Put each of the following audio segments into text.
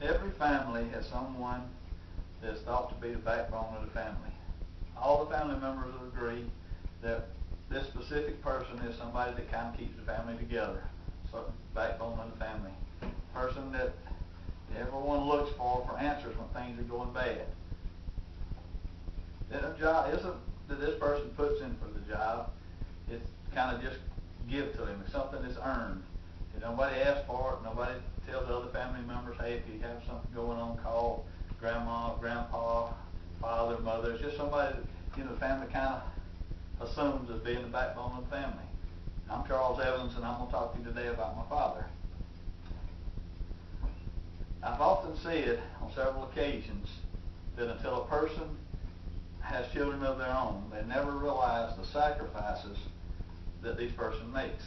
Every family has someone that's thought to be the backbone of the family. All the family members will agree that this specific person is somebody that kind of keeps the family together. So, backbone of the family. Person that everyone looks for answers when things are going bad. A job isn't that this person puts in for the job. It's kind of just give to him. It's something that's earned. And nobody asks for it. Nobody tells the other family members, hey, if you have something going on, call grandma, grandpa, father, mother. It's just somebody that the family kind of assumes as being the backbone of the family. I'm Charles Evans, and I'm going to talk to you today about my father. I've often said on several occasions that until a person has children of their own, they never realize the sacrifices that each person makes.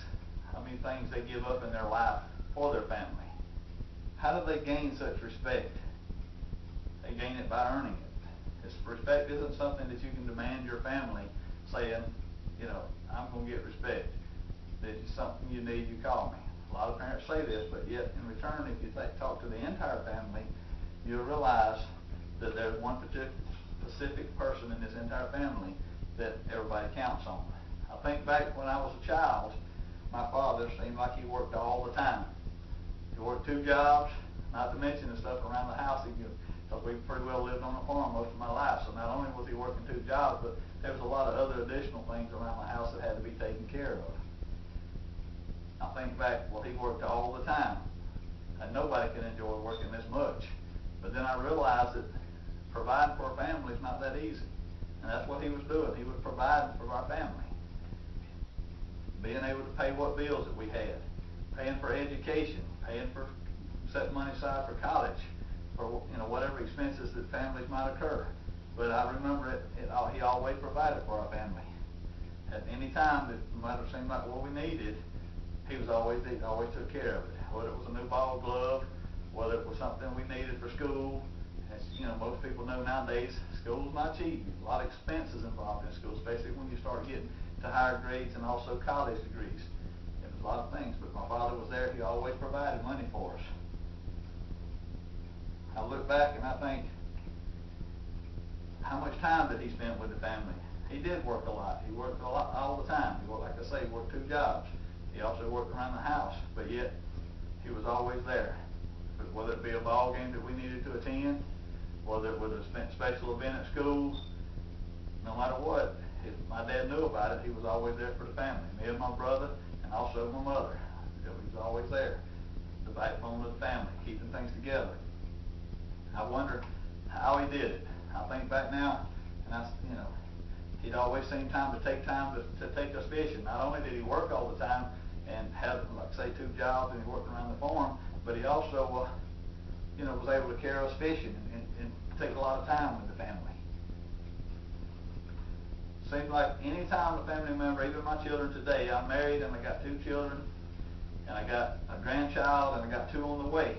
How many things they give up in their life for their family. How do they gain such respect? They gain it by earning it. Respect isn't something that you can demand your family saying, I'm going to get respect. It's something you need, you call me. A lot of parents say this, but yet in return, if you talk to the entire family, you'll realize that there's one specific person in this entire family that everybody counts on. I think back when I was a child, my father seemed like he worked all the time. He worked 2 jobs, not to mention the stuff around the house, because we pretty well lived on a farm most of my life. So not only was he working 2 jobs, but there was a lot of other additional things around the house that had to be taken care of. I think back, well, he worked all the time, and nobody can enjoy working this much. But then I realized that providing for a family is not that easy, and that's what he was doing. He was providing for our family, being able to pay what bills that we had, paying for education, paying for setting money aside for college, for whatever expenses that families might occur. But I remember he always provided for our family. At any time that might have seemed like what we needed, he always took care of it. Whether it was a new ball glove, whether it was something we needed for school. As most people know nowadays, school's not cheap. There's a lot of expenses involved in school, especially when you start getting to higher grades and also college degrees. There's a lot of things, but my father was there. He always provided money for us. I look back and I think, how much time did he spend with the family? He did work a lot. He worked a lot all the time. He worked, like I say, he worked 2 jobs. He also worked around the house, but yet he was always there. But whether it be a ball game that we needed to attend, whether it was a special event at school, no matter what, if my dad knew about it, he was always there for the family. Me and my brother, and also my mother. He was always there, the backbone of the family, keeping things together. I wonder how he did it. I think back now, and he'd always seem to take time to take us fishing. Not only did he work all the time and have, like say, 2 jobs, and he worked around the farm, but he also, was able to carry us fishing and take a lot of time with the family. Seems like any time a family member, even my children today, I'm married and I got 2 children, and I got a grandchild, and I got 2 on the way.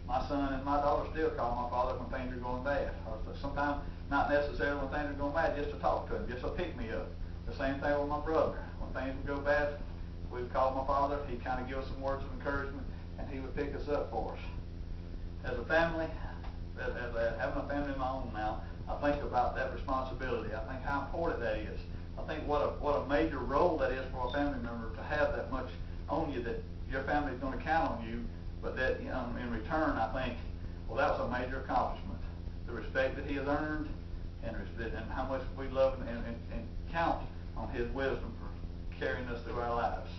My son and my daughter still call my father when things are going bad, or sometimes not necessarily when things are going bad, just to talk to him, just to pick me up. The same thing with my brother. When things would go bad, we would call my father. He'd kind of give us some words of encouragement, and he would pick us up for us. As a family, having a family of my own now, I think about that responsibility. I think how important that is. I think what a major role that is for a family member to have that much on you, that your family is going to count on you, but that in return, I think, well, that was a major accomplishment. The respect that he has earned, and how much we love and count on his wisdom for carrying us through our lives.